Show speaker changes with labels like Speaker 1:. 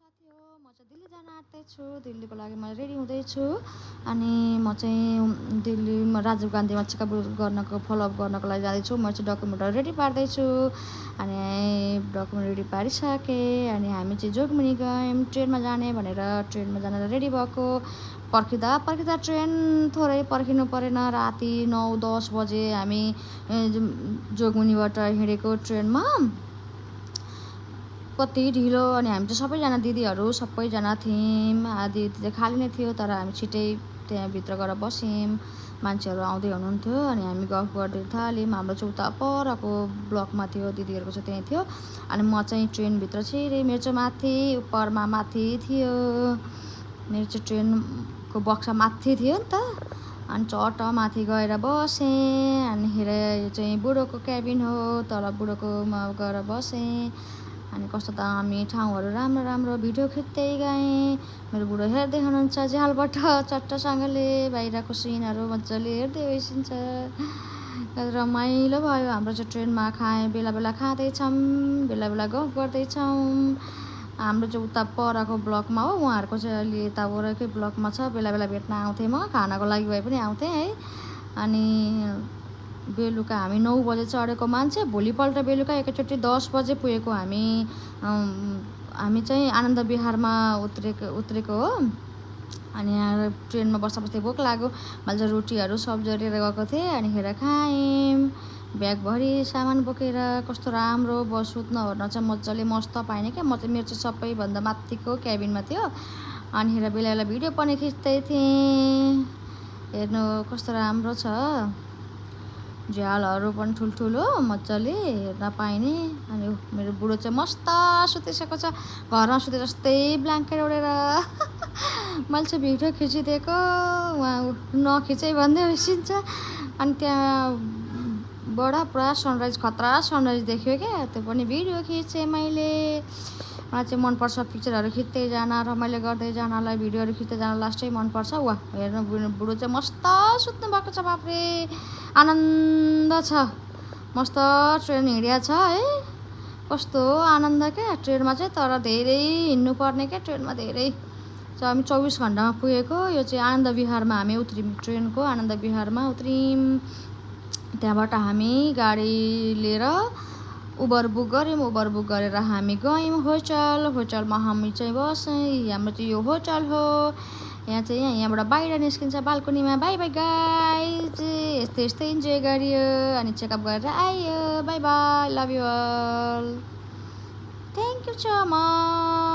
Speaker 1: साथी हो म चाहिँ दिल्ली जान आँट्दैछु दिल्लीको लागि म रेडी हुँदैछु अनि म चाहिँ दिल्लीमा राजीव गान्धीमा चेकअप गर्नको फलोअप गर्नको लागि जाँदैछु म चाहिँ डकुमेन्टहरू रेडी पार्दैछु अनि डकुमेन्ट रेडी पारिसकेँ अनि हामी चाहिँ जोगमुनी गयौँ ट्रेनमा जाने भनेर ट्रेनमा जान रेडी भएको पर्खिँदा ट्रेन थोरै पर्खिनु परेन राति 9-10 बजे हामी जोगमुनीबाट हिँडेको ट्रेनमा कति ढिलो अनि हामी चाहिँ सबैजना दिदीहरू सबैजना थियौँ आधी चाहिँ खाली नै थियो तर हामी छिटै त्यहाँ भित्र गएर बस्यौँ मान्छेहरू आउँदै हुनुहुन्थ्यो अनि हामी गफ गर्दै थाल्यौँ हाम्रो चाहिँ उता परको ब्लकमा थियो दिदीहरूको चाहिँ त्यहीँ थियो अनि म चाहिँ ट्रेनभित्र छिरेँ मेरो चाहिँ माथि उपरमा माथि थियो मेरो चाहिँ ट्रेनको बक्सा माथि थियो नि त अनि चट्ट माथि गएर बसेँ अनि यो चाहिँ बुढोको क्याबिन हो तल बुढोकोमा गएर बसेँ अनि कस्तो दामी ठाउँहरू राम्रो राम्रो भिडियो खिच्दै गएँ मेरो बुढो हेर्दै हुनुहुन्छ झ्यालबाट चट्टसँगले बाहिरको सिनहरू मजाले हेर्दै बसिन्छ रमाइलो भयो हाम्रो चाहिँ ट्रेनमा बेला बेला खाँदैछौँ बेला बेला गफ गर्दैछौँ हाम्रो चाहिँ उता परको ब्लकमा हो उहाँहरूको चाहिँ अलि यता वरकै ब्लकमा छ बेला बेला भेट्न आउँथेँ म खानाको लागि भए पनि आउँथेँ है अनि बेलुका हामी 9 बजे चढेको मान्छे भोलिपल्ट बेलुका एकैचोटि 10 बजे पुगेको हामी चाहिँ आनन्द विहारमा उत्रेको हो अनि यहाँ ट्रेनमा बस्दै भोक लाग्यो मैले चाहिँ रोटीहरू सब्जीहरू लिएर गएको थिएँ अनि खायौँ ब्यागभरि सामान बोकेर कस्तो राम्रो सुत्न ओर्न चाहिँ मजाले मस्त पाइने क्या म चाहिँ मेरो चाहिँ सबैभन्दा माथिको क्याबिनमा थियो अनि बेला बेला भिडियो पनि खिच्दै थिएँ हेर्नु कस्तो राम्रो छ झ्यालहरू पनि ठुल्ठुलो मजाले हेर्न पाइने अनि मेरो बुढो चाहिँ मस्त सुतिसकेको छ घरमा सुते जस्तै ब्ल्याङ्केट ओढेर मैले चाहिँ भिडियो खिचिदिएको उहाँ नखिचै भन्दै बसिन्छ अनि त्यहाँबाट पुरा सनराइज खतरा सनराइज देख्यो क्या त्यो पनि भिडियो खिचेँ मैले मलाई चाहिँ मनपर्छ पिक्चरहरू खिच्दै जान रमाइलो गर्दै जानलाई भिडियोहरू खिच्दै जान लास्टै मनपर्छ वा हेर्नु बुढो चाहिँ मस्त सुत्नु भएको छ बाफ्रे आनन्द छ मस्त ट्रेन हिँडिया छ है कस्तो आनन्द क्या ट्रेनमा चाहिँ तर धेरै हिँड्नुपर्ने क्या ट्रेनमा धेरै हामी 24 घन्टामा पुगेको यो चाहिँ आनन्द विहारमा हामी उत्रौँ ट्रेनको आनन्द विहारमा उत्रौँ त्यहाँबाट हामी गाडी लिएर उबर बुक गऱ्यौँ उबर बुक गरेर हामी गयौँ होटलमा हामी चाहिँ बस्यौँ हाम्रो चाहिँ यो होटल हो यहाँबाट बाहिर निस्किन्छ बाल्कनीमा बाई बाई गाइज यस्तै इन्जोय गरियो अनि चेकअप गरेर आयो bye bye love you all thank you so much